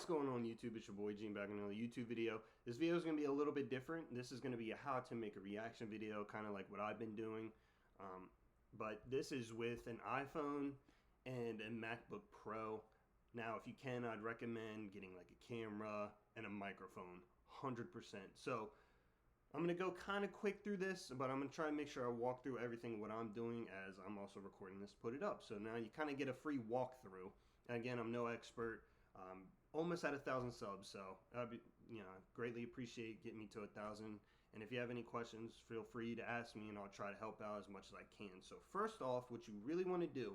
going on YouTube? It's your boy Gene back in another YouTube video. This video is going to be a little bit different. This is going to be a how to make a reaction video, kind of like what I've been doing. But this is with an iPhone and a MacBook Pro. Now, if you can, I'd recommend getting like a camera and a microphone, 100%. So I'm going to go kind of quick through this, but I'm going to try and make sure I walk through everything what I'm doing as I'm also recording this, put it up. So now you kind of get a free walkthrough. And again, I'm no expert. Almost at 1,000 subs, so I'd be, greatly appreciate getting me to 1,000. And if you have any questions, feel free to ask me, and I'll try to help out as much as I can. So first off, what you really want to do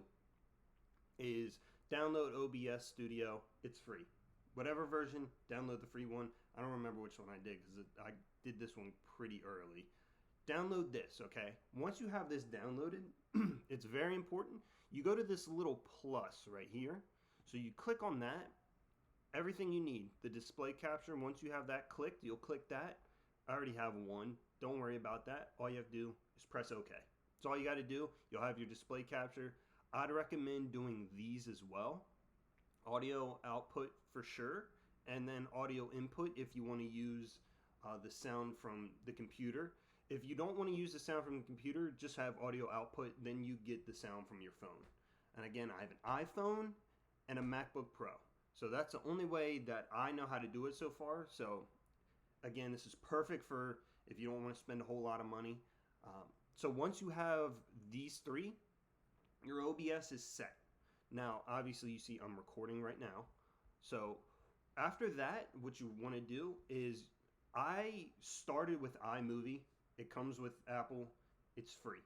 is download OBS Studio. It's free. Whatever version, download the free one. I don't remember which one I did because I did this one pretty early. Download this, okay? Once you have this downloaded, it's very important. You go to this little plus right here. So you click on that. Everything you need, the display capture, once you have that clicked, you'll click that. I already have one. Don't worry about that. All you have to do is press OK. That's all you got to do. You'll have your display capture. I'd recommend doing these as well. Audio output for sure, and then audio input if you want to use the sound from the computer. If you don't want to use the sound from the computer, just have audio output, then you get the sound from your phone. And again, I have an iPhone and a MacBook Pro. So that's the only way that I know how to do it so far. So again, this is perfect for if you don't want to spend a whole lot of money. So once you have these three, your OBS is set. Now, obviously you see I'm recording right now. So after that, what you want to do is I started with iMovie. It comes with Apple. It's free.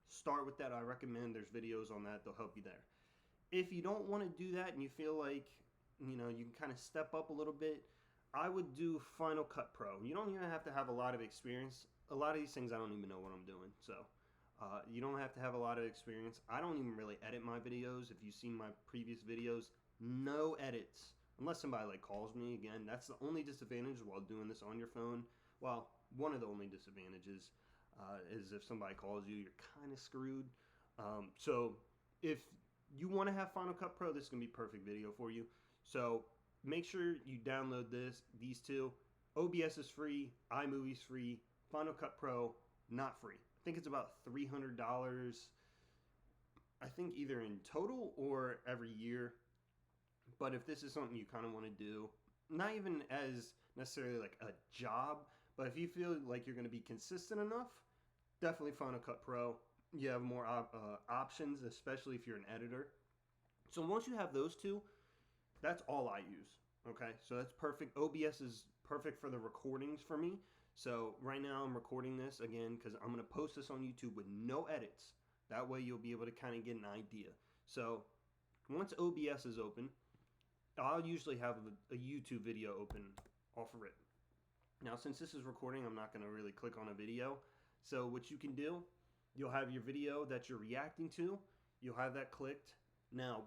Start with that. I recommend. There's videos on that. They'll help you there. If you don't want to do that and you feel like you can kind of step up a little bit, I would do Final Cut Pro. You don't even have to have a lot of experience. A lot of these things I don't even know what I'm doing. So you don't have to have a lot of experience. I don't even really edit my videos. If you've seen my previous videos, no edits. Unless somebody like calls me. Again, that's the only disadvantage while doing this on your phone. Well, one of the only disadvantages is if somebody calls you, you're kind of screwed. So if you want to have Final Cut Pro, this is going to be a perfect video for you. So make sure you download these two. OBS is free, iMovie's free, Final Cut Pro, not free. I think it's about $300, I think either in total or every year. But if this is something you kind of want to do, not even as necessarily like a job, but if you feel like you're going to be consistent enough, definitely Final Cut Pro. You have more options, especially if you're an editor. So once you have those two, that's all I use. Okay, so that's perfect. OBS is perfect for the recordings for me. So right now I'm recording this again because I'm going to post this on YouTube with no edits. That way you'll be able to kind of get an idea. So once OBS is open, I'll usually have a YouTube video open off of it. Now since this is recording, I'm not going to really click on a video. So what you can do, you'll have your video that you're reacting to. You'll have that clicked. Now,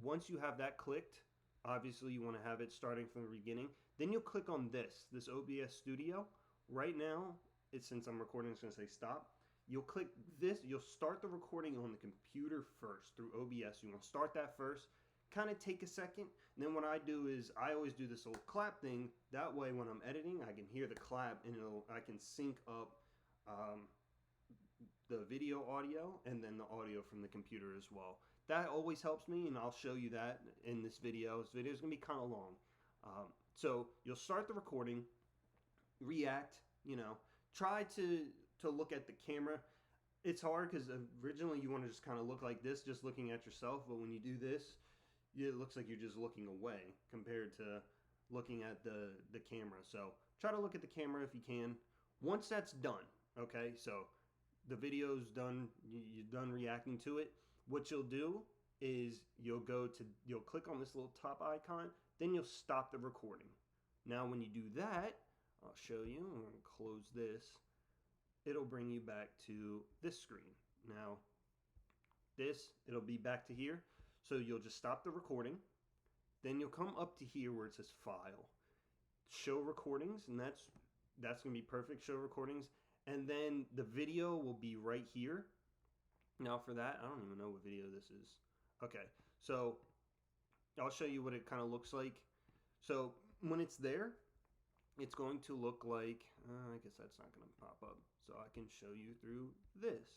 once you have that clicked, obviously you want to have it starting from the beginning. Then you'll click on this OBS Studio. Right now, since I'm recording, it's going to say stop. You'll click this. You'll start the recording on the computer first through OBS. You want to start that first. Kind of take a second. And then what I do is I always do this little clap thing. That way when I'm editing, I can hear the clap and I can sync up the video audio and then the audio from the computer as well. That always helps me, and I'll show you that in this video. This video is going to be kind of long. So you'll start the recording, react, try to look at the camera. It's hard because originally you want to just kind of look like this, just looking at yourself, but when you do this, it looks like you're just looking away compared to looking at the camera. So try to look at the camera if you can. Once that's done, okay, so the video's done, you're done reacting to it. What you'll do is you'll click on this little top icon, then you'll stop the recording. Now when you do that, I'll show you. I'm going to close this. It'll bring you back to this screen. Now it'll be back to here. So you'll just stop the recording. Then you'll come up to here where it says File, Show Recordings, and that's going to be perfect. Show Recordings. And then the video will be right here. Now for that, I don't even know what video this is. Okay, so I'll show you what it kind of looks like. So when it's there, it's going to look like, I guess that's not going to pop up. So I can show you through this.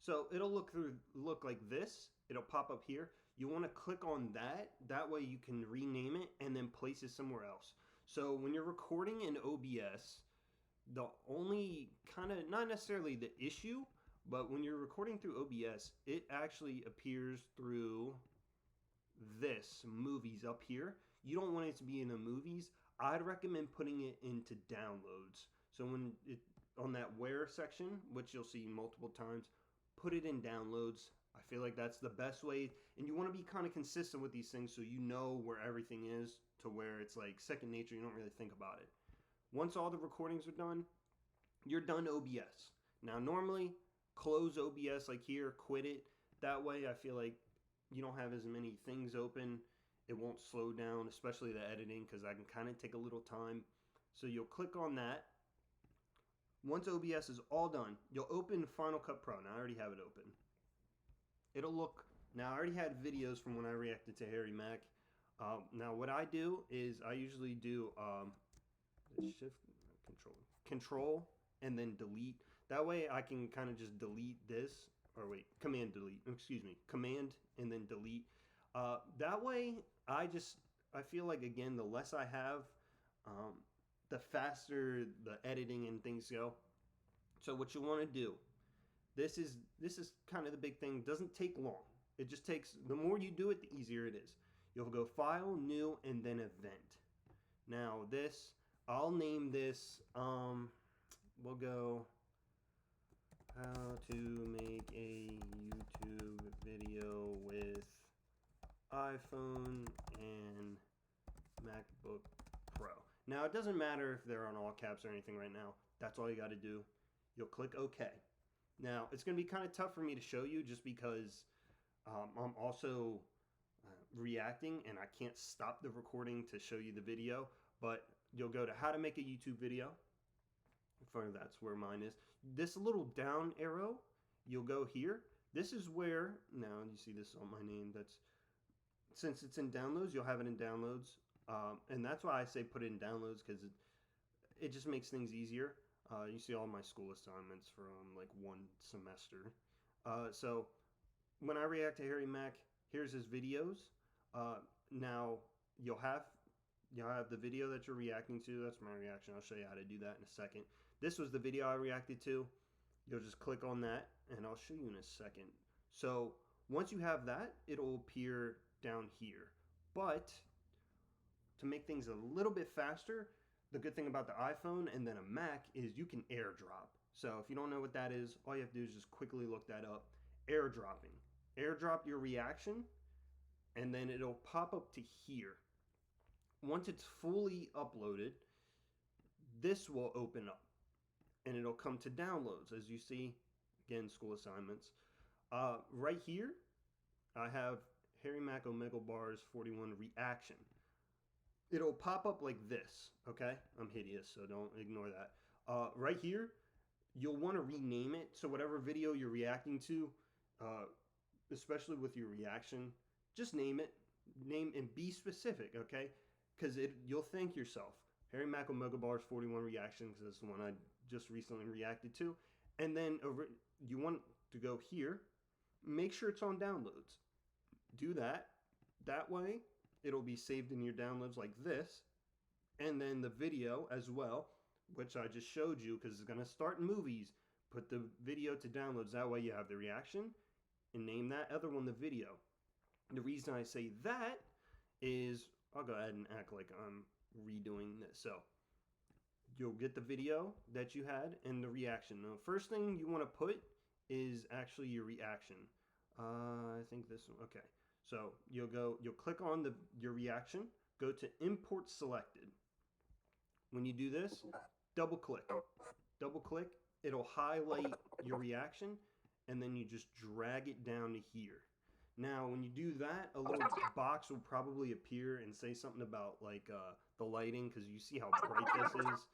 So it'll look like this. It'll pop up here. You want to click on that. That way you can rename it and then place it somewhere else. So when you're recording in OBS, the only kind of, not necessarily the issue, but when you're recording through OBS, it actually appears through this movies up here. You don't want it to be in the movies. I'd recommend putting it into downloads. So when it on that where section, which you'll see multiple times, put it in downloads. I feel like that's the best way, and you want to be kind of consistent with these things so you know where everything is, to where it's like second nature. You don't really think about it. Once all the recordings are done, you're done OBS. Now normally close OBS like here, quit it. That way I feel like you don't have as many things open. It won't slow down, especially the editing, because that can kind of take a little time. So you'll click on that. Once OBS is all done, you'll open Final Cut Pro. Now I already have it open. It'll look, now I already had videos from when I reacted to Harry Mack. Now what I do is I usually do shift, control, and then delete. That way I can kind of just delete this, or wait, command delete, excuse me, command and then delete. That way I feel like, again, the less I have, the faster the editing and things go. So what you want to do, this is kind of the big thing. It doesn't take long. It just takes, the more you do it, the easier it is. You'll go File, New, and then Event. Now this, I'll name this, we'll go how to make a YouTube video with iPhone and MacBook Pro. Now it doesn't matter if they're on all caps or anything right now. That's all you got to do. You'll click OK. Now it's going to be kind of tough for me to show you just because I'm also reacting and I can't stop the recording to show you the video. But you'll go to how to make a YouTube video. That's where mine is. This little down arrow, you'll go here. This is where, now you see this on my name, that's, since it's in downloads, you'll have it in downloads. And that's why I say put it in downloads, because it just makes things easier. You see all my school assignments from like one semester. So when I react to Harry Mack, here's his videos. Now you'll have the video that you're reacting to. That's my reaction. I'll show you how to do that in a second. This was the video I reacted to. You'll just click on that and I'll show you in a second. So once you have that, it'll appear down here. But to make things a little bit faster, the good thing about the iPhone and then a Mac is you can airdrop. So if you don't know what that is, all you have to do is just quickly look that up. Airdropping. Airdrop your reaction and then it'll pop up to here. Once it's fully uploaded, this will open up and it'll come to downloads. As you see, again, school assignments. Right here, I have Harry Mack Omega Bars 41 reaction. It'll pop up like this, okay? I'm hideous, so don't ignore that. Right here, you'll want to rename it. So whatever video you're reacting to, especially with your reaction, just name it. Name and be specific, okay? Because you'll thank yourself. Harry Mack Omega Bars 41 reaction, because that's the one I just recently reacted to. And then you want to go here. Make sure it's on downloads. Do that. That way, it'll be saved in your downloads like this. And then the video as well, which I just showed you, because it's going to start in movies. Put the video to downloads. That way you have the reaction. And name that other one the video. The reason I say that is, I'll go ahead and act like I'm redoing this. So you'll get the video that you had and the reaction. Now, first thing you want to put is actually your reaction. I think this one. Okay. So you'll click on your reaction, go to import selected. When you do this, double click. It'll highlight your reaction and then you just drag it down to here. Now, when you do that, a little box will probably appear and say something about like the lighting, because you see how bright this is.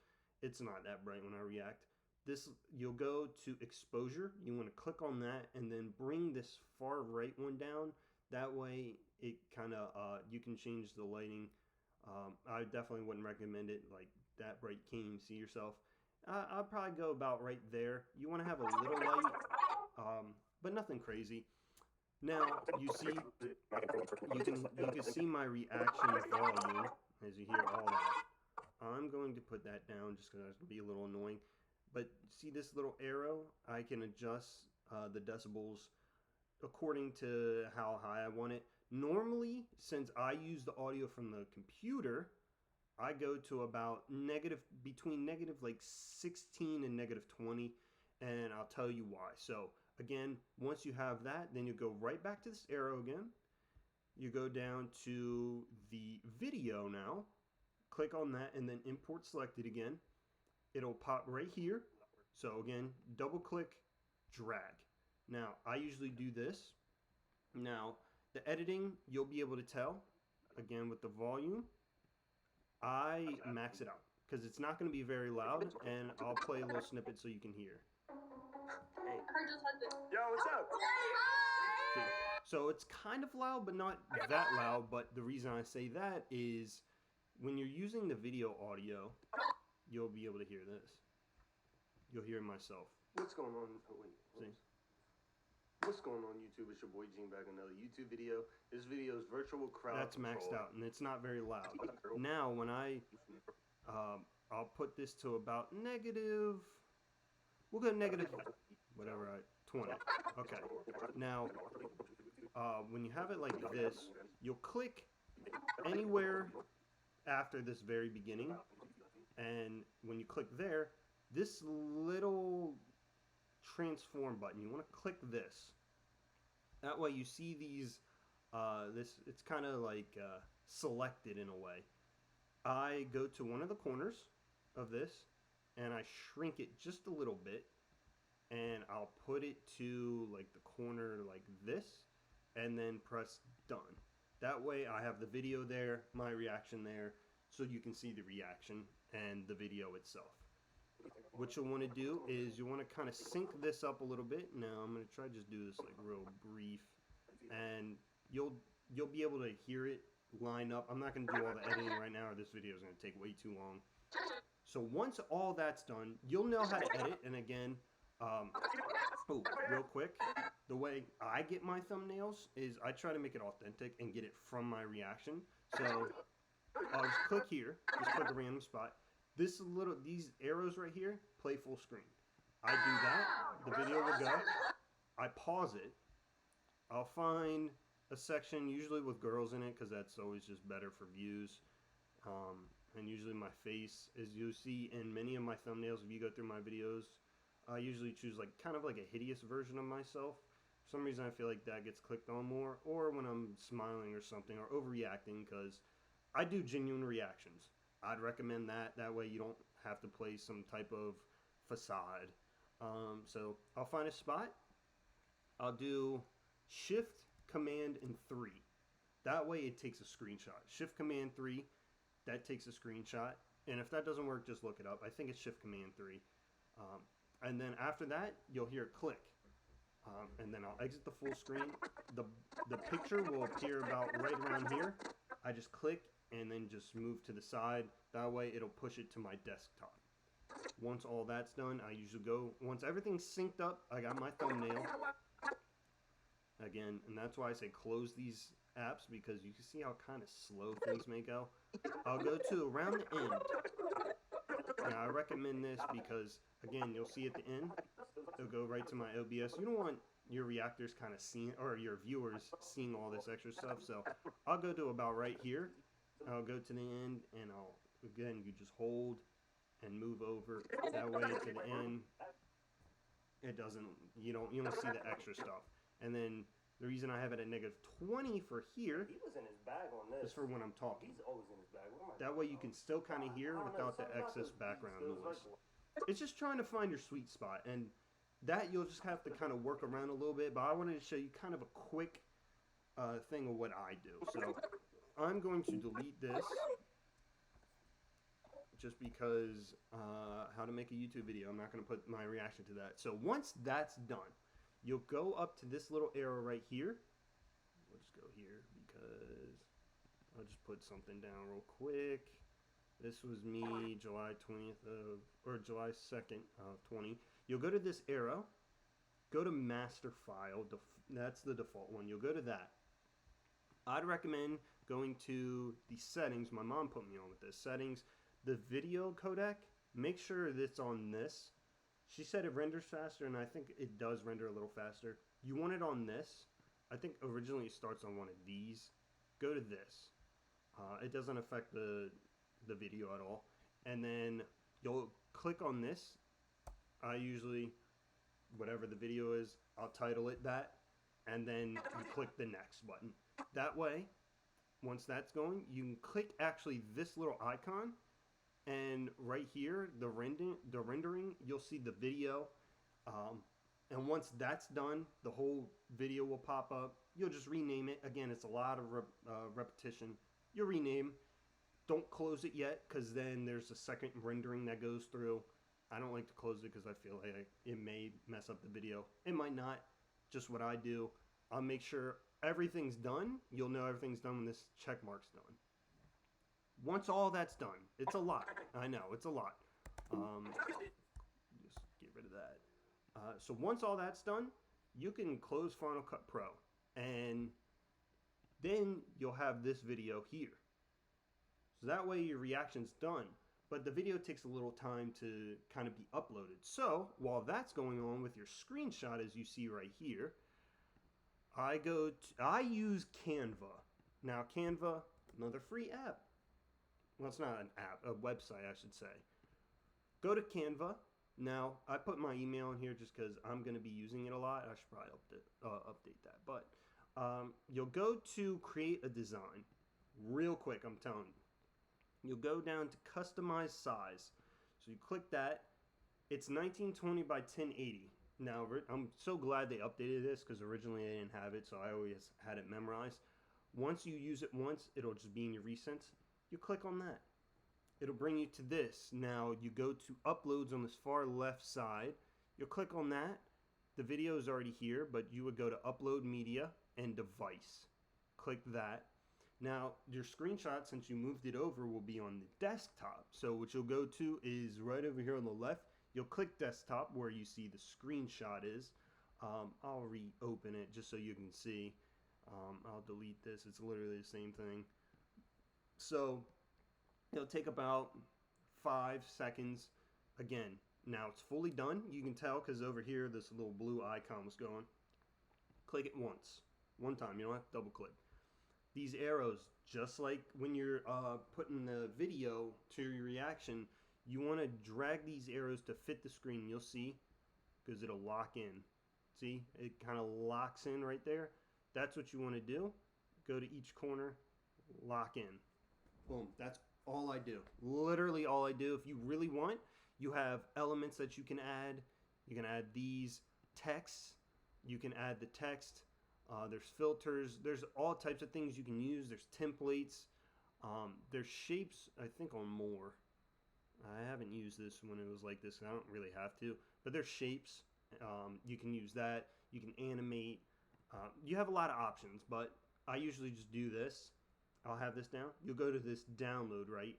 It's not that bright when I react. This, you'll go to exposure. You want to click on that and then bring this far right one down. That way, it kind of you can change the lighting I definitely wouldn't recommend it like that bright. Can't even see yourself. I'd probably go about right there. You want to have a little light, but nothing crazy. Now you can see my reaction volume as you hear all that. I'm going to put that down just because it's going to be a little annoying. But see this little arrow? I can adjust the decibels according to how high I want it. Normally, since I use the audio from the computer, I go to about between negative like 16 and negative 20, and I'll tell you why. So again, once you have that, then you go right back to this arrow again. You go down to the video now, click on that, and then import selected again. It'll pop right here. So again, double click, drag. Now, I usually do this. Now, the editing, you'll be able to tell. Again, with the volume, I max it out because it's not going to be very loud, and I'll play a little snippet so you can hear. Hey. Yo, what's up? See, so it's kind of loud, but not that loud. But the reason I say that is when you're using the video audio, you'll be able to hear this. You'll hear myself. What's going on? Oh, wait. See? What's going on, YouTube? It's your boy Gene back with another YouTube video. This video is virtual crowd That's maxed out, and it's not very loud. Now, when I'll put this to about negative, we'll go negative, whatever, 20. Okay. Now, when you have it like this, you'll click anywhere after this very beginning, and when you click there, this little transform button, you want to click this. That way you see these, it's kind of like selected in a way. I go to one of the corners of this and I shrink it just a little bit, and I'll put it to like the corner like this, and then press done. That way I have the video there, my reaction there, so you can see the reaction and the video itself. What you'll want to do is you want to kind of sync this up a little bit. Now I'm going to try to just do this like real brief, and you'll be able to hear it line up. I'm not going to do all the editing right now, or this video is going to take way too long. So once all that's done, you'll know how to edit. And again, real quick, the way I get my thumbnails is I try to make it authentic and get it from my reaction. So I'll just click here, just click a random spot. These arrows right here, play full screen. I do that, the video will go. I pause it. I'll find a section usually with girls in it because that's always just better for views. And usually my face, as you see in many of my thumbnails, if you go through my videos, I usually choose like kind of like a hideous version of myself. For some reason I feel like that gets clicked on more, or when I'm smiling or something, or overreacting, because I do genuine reactions. I'd recommend that. That way you don't have to play some type of facade. So I'll find a spot. I'll do Shift, Command, and 3. That way it takes a screenshot. Shift, Command, 3. That takes a screenshot. And if that doesn't work, just look it up. I think it's Shift, Command, 3. And then after that, you'll hear a click. And then I'll exit the full screen. The picture will appear about right around here. I just click and then just move to the side. That way it'll push it to my desktop. Once all that's done, I usually go, once everything's synced up, I got my thumbnail. Again, and that's why I say close these apps, because you can see how kind of slow things may go. I'll go to around the end. Now I recommend this because, again, you'll see at the end, it'll go right to my OBS. You don't want your reactors kind of seeing, or your viewers seeing all this extra stuff. So I'll go to about right here. I'll go to the end, and again, you just hold and move over. That way to the end, it doesn't, you don't see the extra stuff. And then the reason I have it at -20 for here He was in his bag on this. is for when I'm talking. He's always in his bag. That way you can still kind of hear without the excess background noise. It's just trying to find your sweet spot, and that you'll just have to kind of work around a little bit. But I wanted to show you kind of a quick thing of what I do. So I'm going to delete this just because how to make a YouTube video. I'm not going to put my reaction to that. So once that's done, you'll go up to this little arrow right here. We'll just go here because I'll just put something down real quick. This was me July 20th of, or July 2nd of 20. You'll go to this arrow, go to master file, that's the default one. You'll go to that. I'd recommend going to the settings. My mom put me on with this. Settings, the video codec, make sure that's on this. She said it renders faster, and I think it does render a little faster. You want it on this. I think originally it starts on one of these. Go to this. It doesn't affect the video at all. And then you'll click on this. I usually, whatever the video is, I'll title it that. And then you click the next button. That way, once that's going, you can click actually this little icon. And right here, the rendering, you'll see the video. And once that's done, the whole video will pop up. You'll just rename it. Again, it's a lot of repetition. You'll rename. Don't close it yet, because then there's a second rendering that goes through. I don't like to close it because I feel like it may mess up the video. It might not. Just what I do. I'll make sure everything's done. You'll know everything's done when this check mark's done. Once all that's done, it's a lot. I know, it's a lot. Just get rid of that. So once all that's done, you can close Final Cut Pro. And then you'll have this video here. So that way your reaction's done. But the video takes a little time to kind of be uploaded. So while that's going on with your screenshot, as you see right here, I use Canva. Now Canva, another free app. Well, it's not an app, a website, I should say. Go to Canva. Now, I put my email in here just because I'm going to be using it a lot. I should probably update that. But you'll go to create a design. Real quick, I'm telling you. You'll go down to customize size. So you click that. It's 1920 by 1080. Now, I'm so glad they updated this because originally they didn't have it, so I always had it memorized. Once you use it once, it'll just be in your recents. You click on that. It'll bring you to this. Now, you go to uploads on this far left side. You'll click on that. The video is already here, but you would go to upload media and device. Click that. Now, your screenshot, since you moved it over, will be on the desktop. So what you'll go to is right over here on the left. You'll click desktop where you see the screenshot is. I'll reopen it just so you can see. I'll delete this. It's literally the same thing. So it'll take about 5 seconds. Again, now it's fully done. You can tell because over here this little blue icon was going. Click it once. One time. You don't have to double click. These arrows, just like when you're putting the video to your reaction, you want to drag these arrows to fit the screen. You'll see, because it'll lock in. See, it kind of locks in right there. That's what you want to do. Go to each corner, lock in. Boom, that's all I do. Literally all I do. If you really want, you have elements that you can add. You can add these texts. You can add the text. There's filters. There's all types of things you can use. There's templates. There's shapes, I think, on more. I haven't used this when it was like this. I don't really have to. But there's shapes. You can use that. You can animate. You have a lot of options, but I usually just do this. I'll have this down. You'll go to this download, right?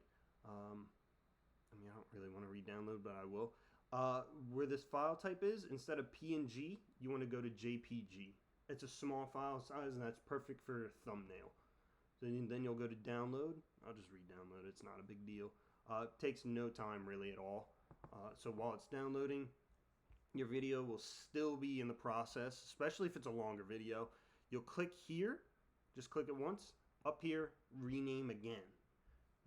I mean, I don't really want to re-download, but I will. Where this file type is, instead of PNG, you want to go to JPG. It's a small file size, and that's perfect for a thumbnail. Then you'll go to download. I'll just re-download it. It's not a big deal. It takes no time really at all. So while it's downloading, your video will still be in the process, especially if it's a longer video. You'll click here. Just click it once. Up here, rename again.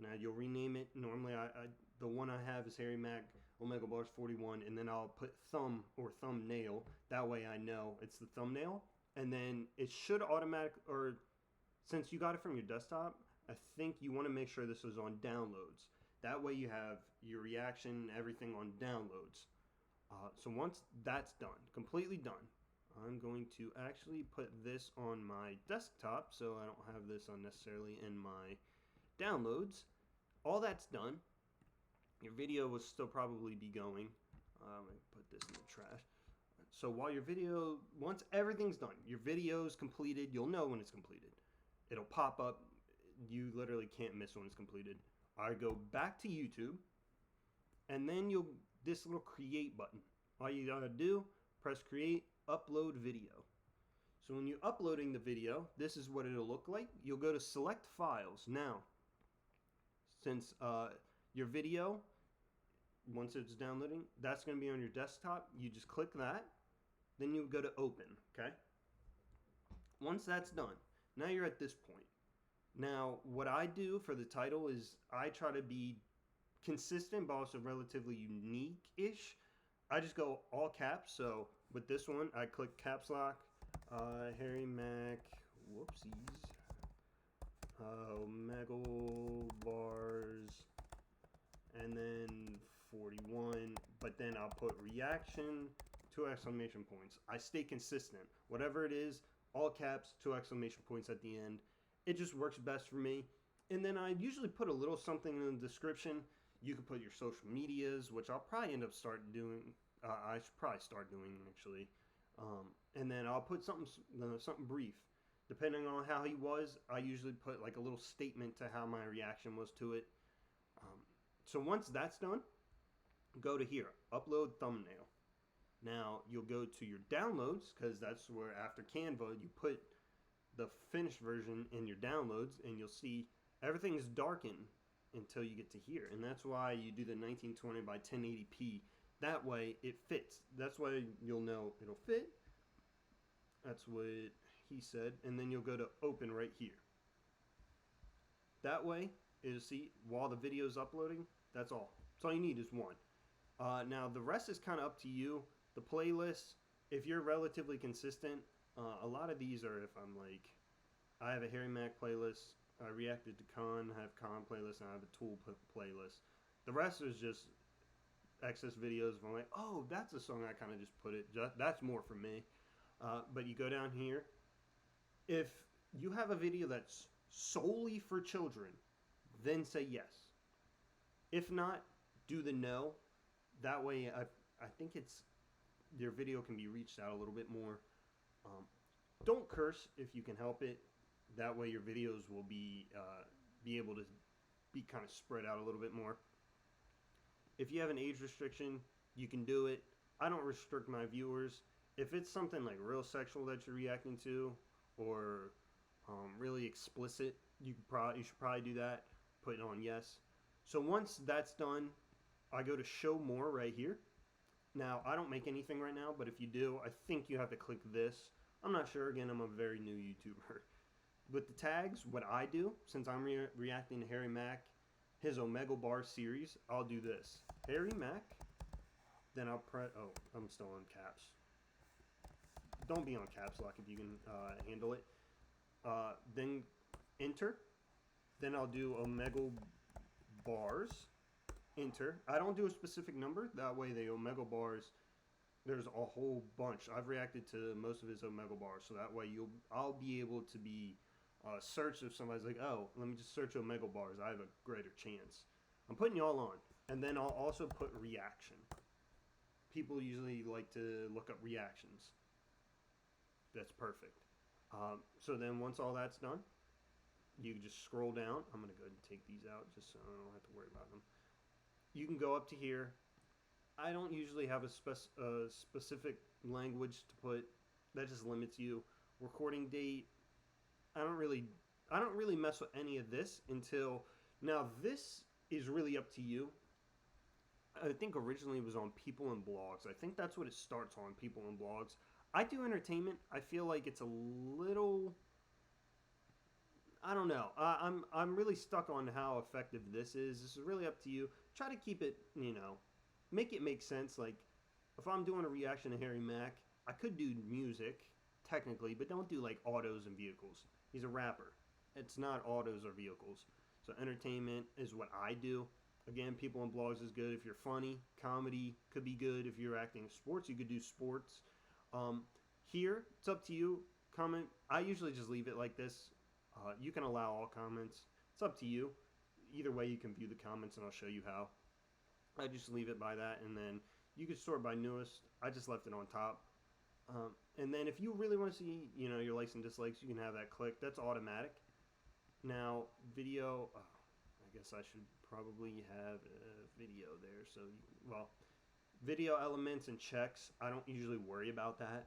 Now you'll rename it. Normally, the one I have is Harry Mac Omega Bars 41, and then I'll put thumb or thumbnail. That way I know it's the thumbnail. And then it should or since you got it from your desktop, I think you want to make sure this is on downloads. That way you have your reaction, everything on downloads. So once that's done, completely done, I'm going to actually put this on my desktop so I don't have this unnecessarily in my downloads. All that's done. Your video will still probably be going. I'm going to put this in the trash. So while your video, once everything's done, your video is completed, you'll know when it's completed. It'll pop up. you literally can't miss when it's completed. I go back to YouTube, and then this little create button. All you gotta do, press create, upload video. So when you're uploading the video, this is what it'll look like. You'll go to select files. Now, since your video, once it's downloading, that's going to be on your desktop. You just click that. Then you go to open, okay? Once that's done, now you're at this point. Now, what I do for the title is I try to be consistent, but also relatively unique-ish. I just go all caps. So with this one, I click caps lock, Harry Mack, whoopsies, Omegle bars, and then 41, but then I'll put reaction, 2 exclamation points. I stay consistent. Whatever it is, all caps, 2 exclamation points at the end. It just works best for me. And then I usually put a little something in the description. You can put your social medias, which I'll probably end up doing. I should probably start doing, actually. And then I'll put something brief. Depending on how he was, I usually put like a little statement to how my reaction was to it. So once that's done, go to here, upload thumbnail. Now you'll go to your downloads, because that's where after Canva you put the finished version in your downloads, and you'll see everything's darkened until you get to here. And that's why you do the 1920 by 1080p. That way it fits. That's why you'll know it'll fit. That's what he said. And then you'll go to open right here. That way it'll see while the video is uploading. That's all. That's all you need is one. Now the rest is kind of up to you. The playlist, if you're relatively consistent, a lot of these are if I'm like, I have a Harry Mack playlist, I reacted to Con, I have Con playlist, and I have a Tool playlist. The rest is just excess videos. If I'm like, oh, that's a song, I kind of just put it. That's more for me. But you go down here. If you have a video that's solely for children, then say yes. If not, do the no. That way, I think your video can be reached out a little bit more. Don't curse if you can help it. That way your videos will be able to be kind of spread out a little bit more. If you have an age restriction, you can do it. I don't restrict my viewers. If it's something like real sexual that you're reacting to, or really explicit, you should probably do that. Put it on yes. So once that's done, I go to show more right here. Now, I don't make anything right now, but if you do, I think you have to click this. I'm not sure. Again, I'm a very new YouTuber. With the tags, what I do, since I'm reacting to Harry Mack, his Omegle Bar series, I'll do this. Harry Mack, then I'll press, oh, I'm still on caps. Don't be on caps lock if you can handle it. Then enter. Then I'll do Omegle Bars. Enter. I don't do a specific number. That way the Omegle Bars, there's a whole bunch. I've reacted to most of his Omegle Bars, so that way I'll be able to be searched if somebody's like, oh, let me just search Omegle Bars. I have a greater chance. I'm putting y'all on. And then I'll also put reaction. People usually like to look up reactions. That's perfect. So then once all that's done, you just scroll down. I'm going to go ahead and take these out just so I don't have to worry about them. You can go up to here. I don't usually have a specific language to put. That just limits you. Recording date. I don't really mess with any of this until now. This is really up to you. I think originally it was on People and Blogs. I think that's what it starts on, People and Blogs. I do entertainment. I feel like it's a little, I don't know. I'm really stuck on how effective this is. This is really up to you. Try to keep it, make it make sense. Like, if I'm doing a reaction to Harry Mack, I could do music, technically, but don't do, like, autos and vehicles. He's a rapper. It's not autos or vehicles. So entertainment is what I do. Again, People and Blogs is good if you're funny. Comedy could be good if you're acting sports. You could do sports. Here, it's up to you. Comment. I usually just leave it like this. You can allow all comments. It's up to you. Either way, you can view the comments, and I'll show you how. I just leave it by that, and then you can sort by newest. I just left it on top. And then if you really want to see, your likes and dislikes, you can have that click. That's automatic. Now, video, I guess I should probably have a video there. So, well, video elements and checks, I don't usually worry about that.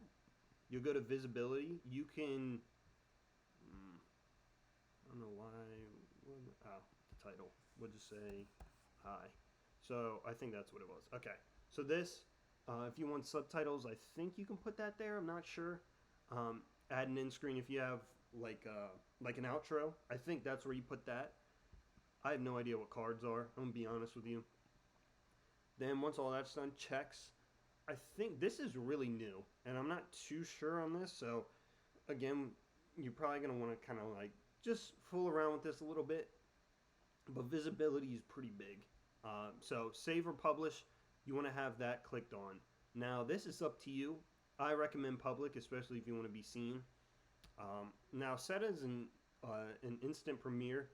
You'll go to visibility. You can, I don't know why, the title. We'll just say hi. So I think that's what it was. Okay. So this, if you want subtitles, I think you can put that there. I'm not sure. Add an end screen if you have like an outro. I think that's where you put that. I have no idea what cards are. I'm gonna be honest with you. Then once all that's done, checks. I think this is really new, and I'm not too sure on this. So again, you're probably gonna want to kind of like just fool around with this a little bit. But visibility is pretty big. So save or publish, you want to have that clicked on. Now this is up to you. I recommend public, especially if you want to be seen. Now set as an instant premiere.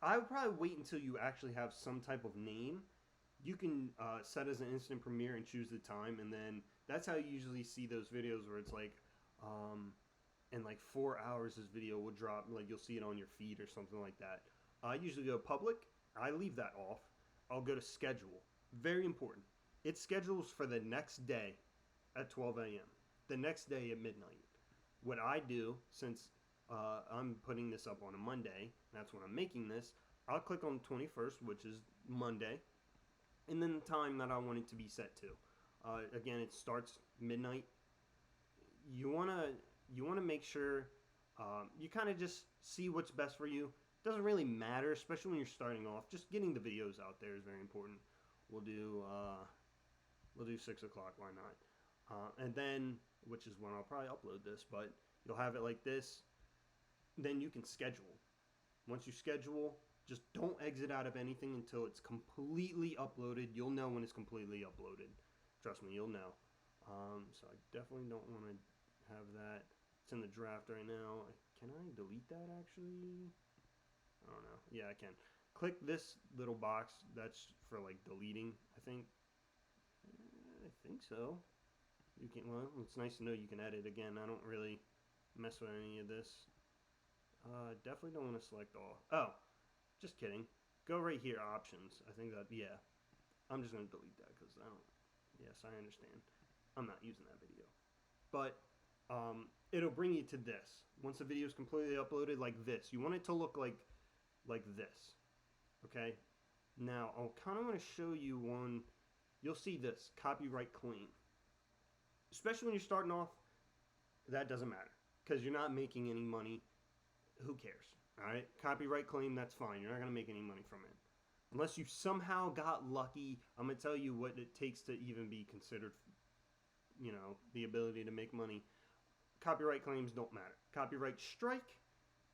I would probably wait until you actually have some type of name. You can set as an instant premiere and choose the time, and then that's how you usually see those videos where it's like, in like 4 hours this video will drop. Like you'll see it on your feed or something like that. I usually go public. I leave that off. I'll go to schedule. Very important. It schedules for the next day at 12 a.m. The next day at midnight. What I do, since I'm putting this up on a Monday, that's when I'm making this, I'll click on the 21st, which is Monday, and then the time that I want it to be set to. Again, it starts midnight. You wanna make sure you kind of just see what's best for you. Doesn't really matter, especially when you're starting off. Just getting the videos out there is very important. We'll do 6 o'clock. Why not? And then, which is when I'll probably upload this, but you'll have it like this. Then you can schedule. Once you schedule, just don't exit out of anything until it's completely uploaded. You'll know when it's completely uploaded. Trust me, you'll know. So I definitely don't want to have that. It's in the draft right now. Can I delete that actually? I don't know. Yeah, I can. Click this little box. That's for like deleting, I think. I think so. You can. Well, it's nice to know you can edit. Again, I don't really mess with any of this. Definitely don't want to select all. Oh, just kidding. Go right here, options. I think that, yeah. I'm just going to delete that because I don't. Yes, I understand. I'm not using that video. But it'll bring you to this. Once the video is completely uploaded, like this. You want it to look like this. Okay? Now, I'll kind of want to show you one. You'll see this, copyright claim. Especially when you're starting off, that doesn't matter. Because you're not making any money. Who cares? Alright? Copyright claim, that's fine. You're not going to make any money from it. Unless you somehow got lucky, I'm going to tell you what it takes to even be considered, the ability to make money. Copyright claims don't matter. Copyright strike,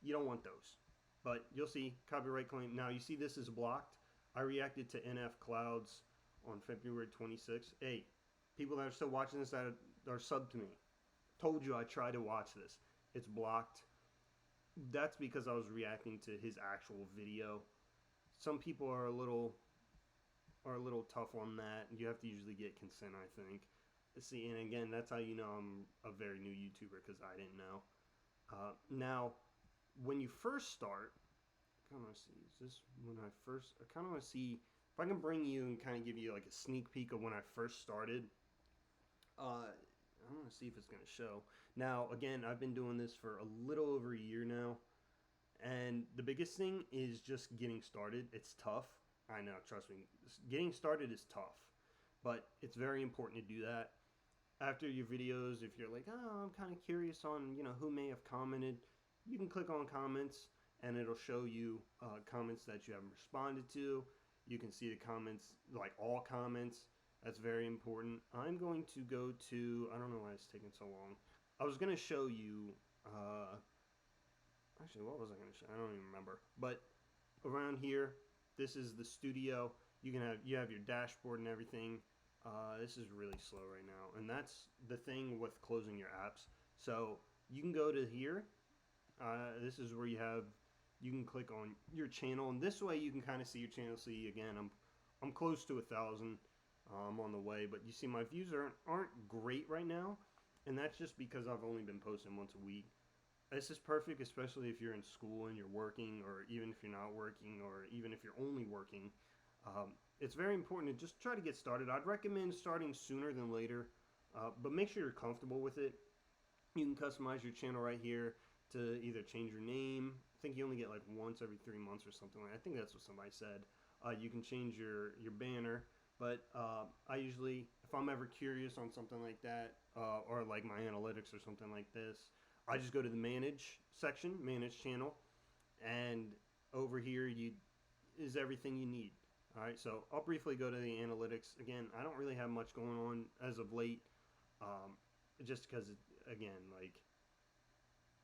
you don't want those. But you'll see, copyright claim. Now, you see this is blocked. I reacted to NF Clouds on February 26th. Hey, people that are still watching this that are subbed to me. Told you I try to watch this. It's blocked. That's because I was reacting to his actual video. Some people are a little tough on that. You have to usually get consent, I think. See, and again, that's how you know I'm a very new YouTuber, because I didn't know. Now, when you first start, I kind of want to see, is this when I kind of want to see if I can bring you and kind of give you like a sneak peek of when I first started. I want to see if it's going to show. Now, again, I've been doing this for a little over a year now. And the biggest thing is just getting started. It's tough. I know, trust me. Getting started is tough. But it's very important to do that. After your videos, if you're like, oh, I'm kind of curious on, who may have commented, you can click on comments and it'll show you comments that you haven't responded to. You can see the comments, like all comments. That's very important. I'm going to go to, I don't know why it's taking so long. I was going to show you, actually, what was I going to show? I don't even remember. But around here, this is the studio. You have your dashboard and everything. This is really slow right now. And that's the thing with closing your apps. So you can go to here. This is where you can click on your channel. And this way you can kind of see your channel. See, again, I'm close to 1,000. I'm on the way. But you see my views aren't great right now. And that's just because I've only been posting once a week. This is perfect, especially if you're in school and you're working, or even if you're not working, or even if you're only working. It's very important to just try to get started. I'd recommend starting sooner than later, but make sure you're comfortable with it. You can customize your channel right here to either change your name. I think you only get like once every 3 months or something like that. I think that's what somebody said. You can change your banner, but I usually, if I'm ever curious on something like that, or like my analytics or something like this, I just go to the manage section, manage channel, and over here you is everything you need. All right, so I'll briefly go to the analytics again. I don't really have much going on as of late, um, just because again, like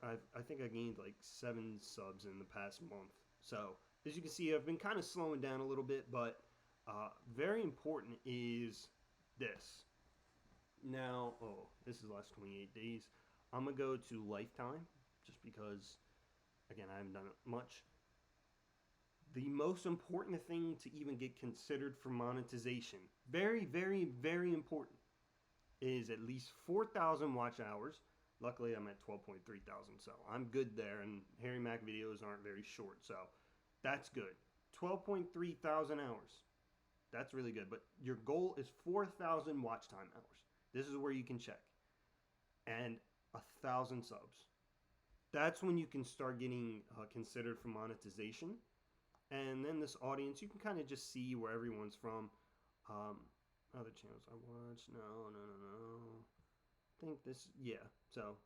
I think I gained like 7 subs in the past month. So as you can see, I've been kind of slowing down a little bit, but very important is this. Now, oh, this is the last 28 days. I'm gonna go to lifetime just because, again, I haven't done it much. The most important thing to even get considered for monetization, very, very, very important, is at least 4,000 watch hours. Luckily, I'm at 12.3 thousand, so I'm good there. And Harry Mack videos aren't very short, so that's good. 12.3 thousand hours. That's really good. But your goal is 4,000 watch time hours. This is where you can check. And 1,000 subs. That's when you can start getting considered for monetization. And then this audience, you can kind of just see where everyone's from. Other channels I watch. No. I think this, yeah. So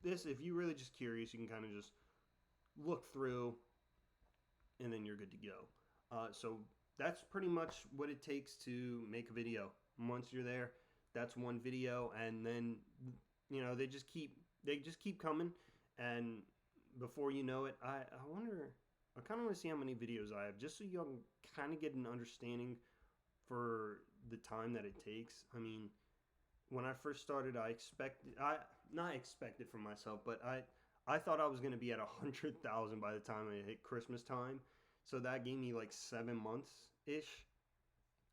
this, if you're really just curious, you can kind of just look through and then you're good to go. So that's pretty much what it takes to make a video. Once you're there, that's one video, and then they just keep coming, and before you know it, I wonder, I kind of want to see how many videos I have, just so y'all can kind of get an understanding for the time that it takes. I mean, when I first started, I not expected for myself, but I thought I was going to be at 100,000 by the time it hit Christmas time. So that gave me like 7 months ish.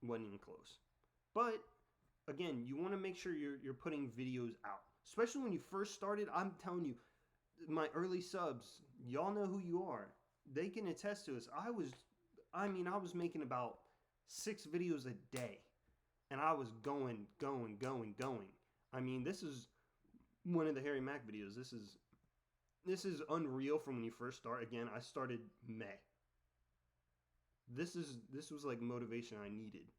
Wasn't even close. But again, you want to make sure you're putting videos out, especially when you first started. I'm telling you, my early subs, y'all know who you are. They can attest to this. I was making about 6 videos a day. And I was going. I mean, this is one of the Harry Mack videos. This is unreal from when you first start. Again, I started May. This was like motivation I needed.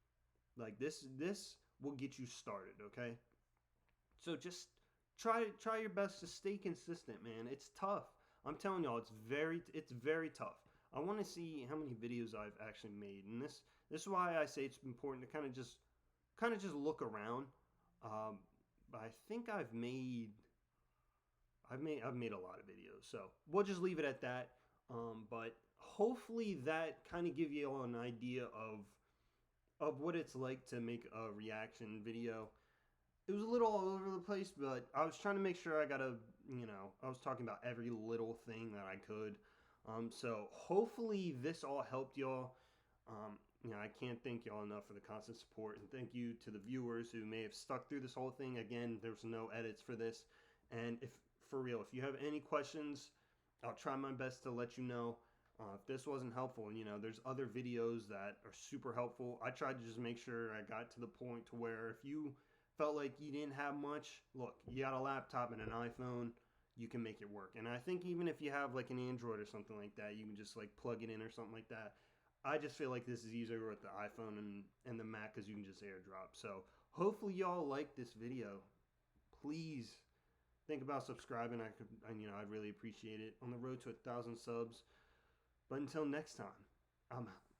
Like this will get you started, okay? So just try your best to stay consistent, man. It's tough. I'm telling y'all, it's very tough. I want to see how many videos I've actually made, and this is why I say it's important to kind of just look around. I think I've made a lot of videos, so we'll just leave it at that. But hopefully that kind of give you all an idea of what it's like to make a reaction video. It was a little all over the place, but I was trying to make sure I was talking about every little thing that I could. So hopefully this all helped y'all. I can't thank y'all enough for the constant support, and thank you to the viewers who may have stuck through this whole thing. Again, there's no edits for this, and if you have any questions, I'll try my best to let you know. If this wasn't helpful, there's other videos that are super helpful. I tried to just make sure I got to the point to where if you felt like you didn't have much, look, you got a laptop and an iPhone, you can make it work. And I think even if you have like an Android or something like that, you can just like plug it in or something like that. I just feel like this is easier with the iPhone and the Mac because you can just airdrop. So hopefully y'all like this video. Please think about subscribing. I'd really appreciate it. On the road to 1,000 subs. But until next time, I'm out.